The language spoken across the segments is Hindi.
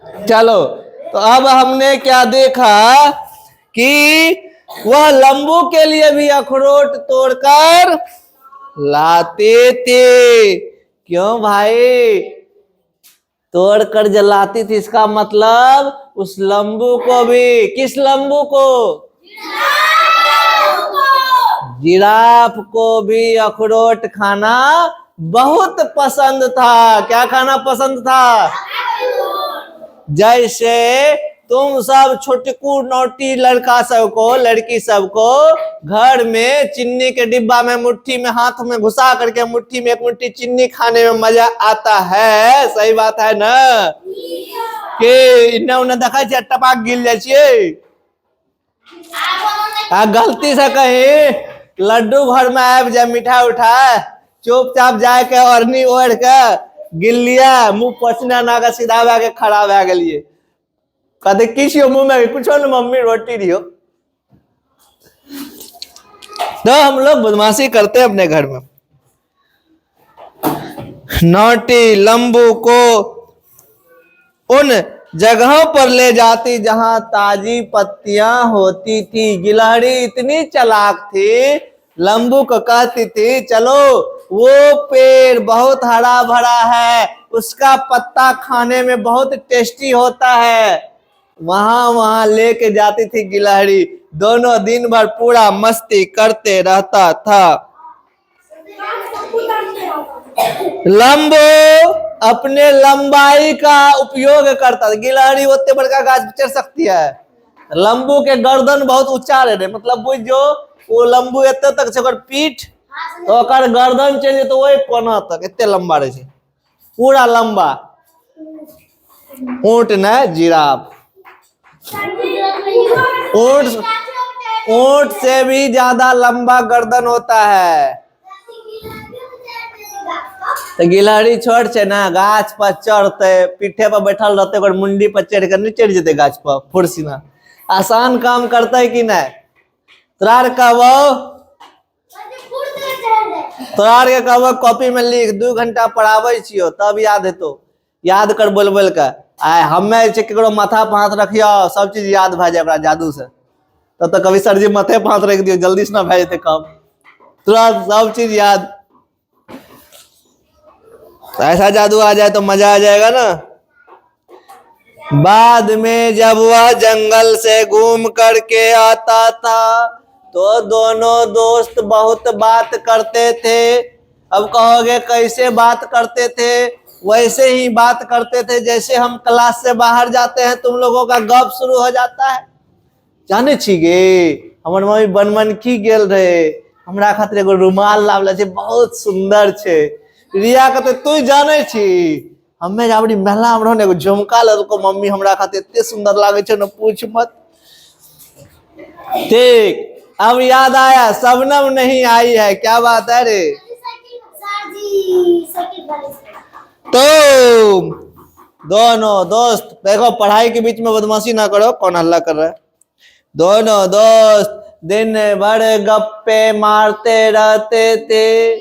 चलो, तो अब हमने क्या देखा कि वह लंबू के लिए भी अखरोट तोड़कर लाते थे। क्यों भाई? तोड़कर जलाती थी, इसका मतलब उस लंबू को भी, किस लंबू को? जिराफ को भी अखरोट खाना बहुत पसंद था। क्या खाना पसंद था? जैसे तुम सब छोटकू नोटी लड़का सबको, लड़की सबको घर में चीनी के डिब्बा में मुट्ठी में हाथ में घुसा करके मुट्ठी में एक मुट्ठी चीनी खाने में मजा आता है। सही बात है ना? कि इन्हें उन्हें देखा टपाक गिल जाए। गलती से कहीं लड्डू घर में आब जाए, मिठाई उठा चुपचाप जाके ओढ़नी ओढ़ के गिल लिया, मुंह पचना ना के सीधा भे के खड़ा भे गलिए। कहते किसियो मुंह में कुछ न मम्मी रोटी दियो। तो हम लोग बदमाशी करते हैं अपने घर में। नोटी लंबू को उन जगहों पर ले जाती जहां ताजी पत्तियां होती थी। गिलहरी इतनी चालाक थी, लंबू को कहती थी चलो वो पेड़ बहुत हरा भरा है, उसका पत्ता खाने में बहुत टेस्टी होता है, वहां लेके जाती थी गिलहरी। दोनों दिन भर पूरा मस्ती करते रहता था। लंबू अपने लंबाई का उपयोग करता था। गिलहरी उतने बड़का गाछ चढ़ सकती है, लंबू के गर्दन बहुत ऊंचा रहे, मतलब बुझ जो वो लंबू एते तक से पीठ तो गर्दन चल तो वही कोना तक एते लंबा रहे, पूरा लंबा। ऊंट न जिराफ, ऊंट से भी ज्यादा लंबा गर्दन होता है। तो गिलहरी छोट छे ना, गाछ पर चढ़ते, पीठे पर बैठल रहते, और मुंडी पर चढ़ कर नहीं चढ़ जेते गाछ पर फुर्सीना। आसान काम करता है कि नहीं? तोरार के कहबो कॉपी में लिख, 2 घंटा पढ़ावे छियो तब याद हेतो, याद कर बोल बोल के। आय हमें केकरो माथा पर हाथ रखियो, सब चीज याद भ जाए जादू से। तो कभी सर जी माथे पर हाथ रख दियो, जल्दी से ना भ जेते काम, तुरंत सब चीज याद। ऐसा जादू आ जाए तो मजा आ जाएगा ना। बाद में जब वह जंगल से घूम करके आता था तो दोनों दोस्त बहुत बात करते थे। अब कहोगे कैसे बात करते थे? वैसे ही बात करते थे जैसे हम क्लास से बाहर जाते हैं, तुम लोगों का गप शुरू हो जाता है। जाने छी गे, हमर मम्मी बनमनखी गेल रहे, हमरा खातिर एगो रुमाल लावले छे, बहुत सुंदर छे। रिया कहते तू जाने छी, हमें जाबड़ी मेला में रहने एगो झुमका ललको मम्मी हमरा खातिर, इतने सुंदर लागे छे न पूछ मत। ठीक, अब याद आया, शबनम नहीं आई है, क्या बात है रे? तो दोनों दोस्त देखो, पढ़ाई के बीच में बदमाशी ना करो, कौन हल्ला कर रहा है। दोनों दोस्त दिन भर गप्पे मारते रहते थे।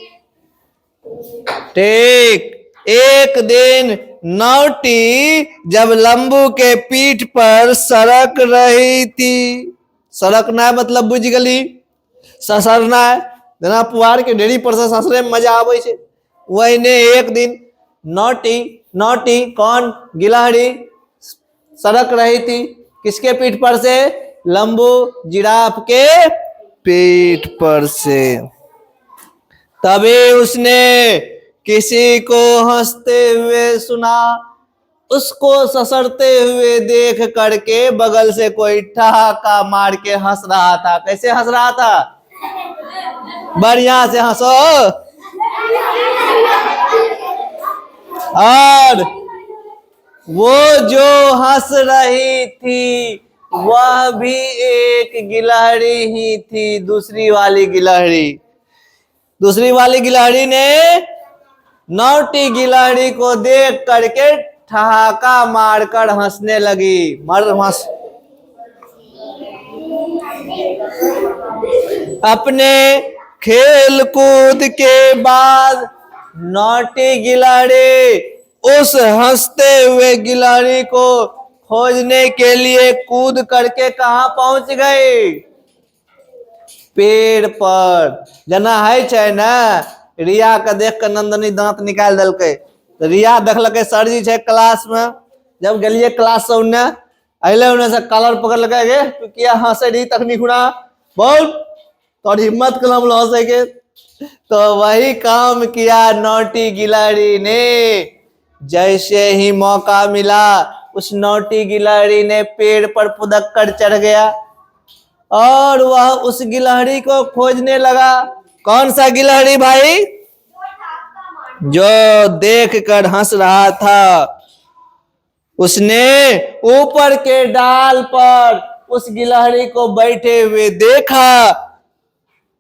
ठीक, एक दिन नौटी जब लंबू के पीठ पर सरक रही थी, सरकना है मतलब बुझ गली, ससरना है, जना पुआर के ढेरी पर से ससरे में मजा आवे छे। वहीने एक दिन नौटी कौन? गिलहरी सरक रही थी, किसके पीठ पर से? लंबू जिराफ के पीठ पर से। तभी उसने किसी को हंसते हुए सुना, उसको ससरते हुए देख करके बगल से कोई ठहाका मार के हंस रहा था। कैसे हंस रहा था? बढ़िया से हंसो। और वो जो हंस रही थी वह भी एक गिलहरी ही थी, दूसरी वाली गिलहरी। दूसरी वाली गिलहरी ने नौटी गिलहरी को देख करके ठहाका मारकर हंसने लगी। मर हंस। अपने खेल कूद के बाद नौटी गिलहरी उस हंसते हुए गिलहरी को खोजने के लिए कूद करके कहां पहुंच गए? पेड़ पर। जना है छै ना, रिया के देख के नंदनी दांत निकाल दलकै। तो रिया देखलकै सरजी छै क्लास में, जब गेलिए क्लास से उन्ने अले उन्ने से कॉलर पकड़ लगा गे तू किया हंसे रही तखनी खुना बोल तोर हिम्मत कलम हंसे के। तो वही काम किया नौटी गिलहरी ने। जैसे ही मौका मिला उस नौटी गिलहरी ने पेड़ पर पुदक कर चढ़ गया और वह उस गिलहरी को खोजने लगा। कौन सा गिलहरी भाई? जो देख कर हंस रहा था। उसने ऊपर के डाल पर उस गिलहरी को बैठे हुए देखा।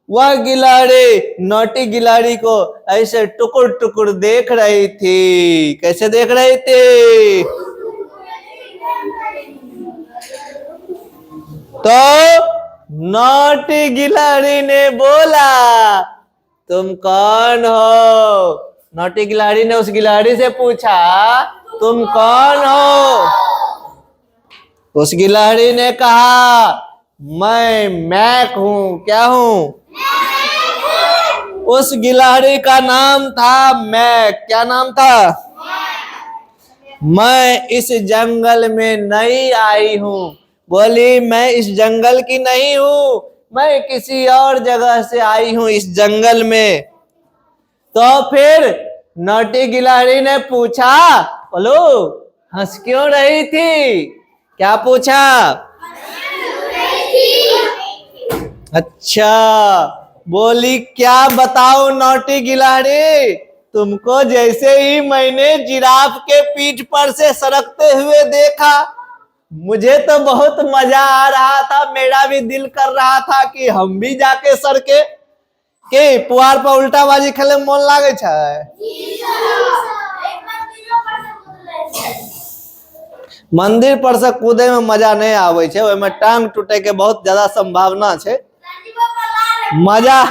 वह गिलहरी नौटी गिलहरी को ऐसे टुकुर टुकुर देख रही थी। कैसे देख रही थी? तो नौटी गिलहरी ने बोला तुम कौन हो? नौटी गिलहरी ने उस गिलहरी से पूछा तुम कौन हो? उस गिलहरी ने कहा मैं मैक हूं। क्या हूं? उस गिलहरी का नाम था मैक। क्या नाम था? मैं इस जंगल में नई आई हूं। बोली मैं इस जंगल की नहीं हूं, मैं किसी और जगह से आई हूं इस जंगल में। तो फिर नौटी गिलहरी ने पूछा बोलो हंस क्यों रही थी? क्या पूछा? अच्छा बोली क्या बताओ नौटी गिलहरी, तुमको जैसे ही मैंने जिराफ के पीठ पर से सरकते हुए देखा मुझे तो बहुत मजा आ रहा था। मेरा भी दिल कर रहा था कि हम भी जाके सरके के पुआर पर उल्टा बाजी खेले में मन लागे छै। मंदिर पर से कूदे में मजा नहीं आवे छै, ओय में टांग टूटे के बहुत ज्यादा संभावना छै। मजा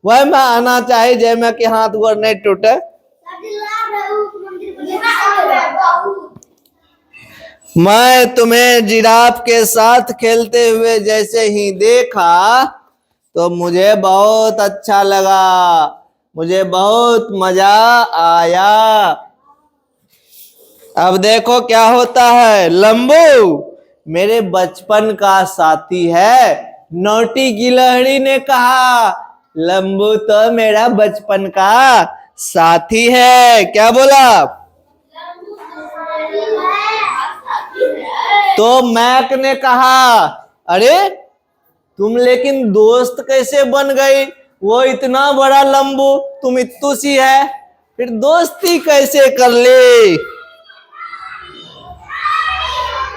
वह में आना चाहिए जैमे कि हाथ गोर नहीं टूटे। मैं तुम्हें जिराफ के साथ खेलते हुए जैसे ही देखा तो मुझे बहुत अच्छा लगा, मुझे बहुत मजा आया। अब देखो क्या होता है। लंबू मेरे बचपन का साथी है। नौटी गिलहरी ने कहा लंबू तो मेरा बचपन का साथी है। क्या बोला? तो मैक ने कहा अरे तुम लेकिन दोस्त कैसे बन गई? वो इतना बड़ा लंबू, तुम इत्तू सी है, फिर दोस्ती कैसे कर ले?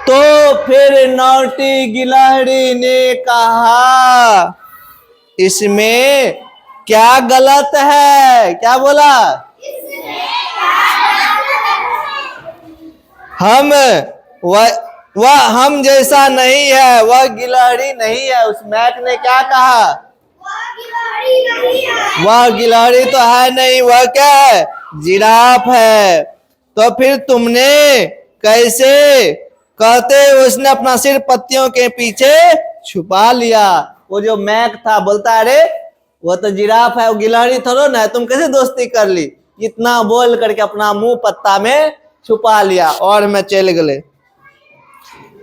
तो फिर नौटी गिलहरी ने कहा इसमें क्या गलत है? क्या बोला? हम वह हम जैसा नहीं है, वह गिलहरी नहीं है। उस मैक ने क्या कहा? वह गिलहरी तो है नहीं, वह क्या है? जिराफ है। तो फिर तुमने कैसे कहते उसने अपना सिर पत्तियों के पीछे छुपा लिया? वो जो मैक था बोलता अरे वो तो जिराफ है, वो गिलहरी थोड़ा ना है, तुम कैसे दोस्ती कर ली? इतना बोल करके अपना मुंह पत्ता में छुपा लिया और मैं चल गए।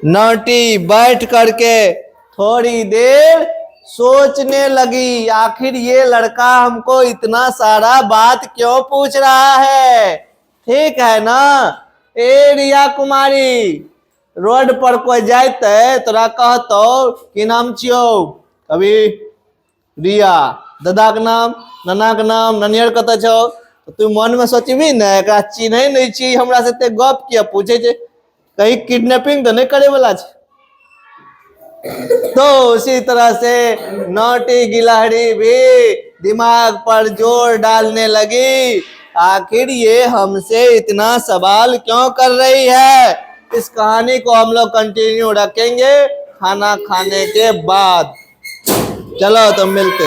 नौटी बैठ करके थोड़ी देर सोचने लगी आखिर ये लड़का हमको इतना सारा बात क्यों पूछ रहा है। ठीक है ना ए रिया कुमारी, रोड पर कोई जाते तोरा कहतो कि नाम छियो? कभी रिया, दादा के नाम, नाना के नाम, ननियर कत छो? तो तू मन में सोचबी ना एकरा चिन्हे नहीं छी, हमरा से ते गप किया पूछे छे, कहीं किडनैपिंग तो नहीं करे वाला छे। तो उसी तरह से नौटी गिलहरी भी दिमाग पर जोर डालने लगी आखिर ये हमसे इतना सवाल क्यों कर रही है। इस कहानी को हम लोग कंटिन्यू रखेंगे खाना खाने के बाद। चलो तो मिलते।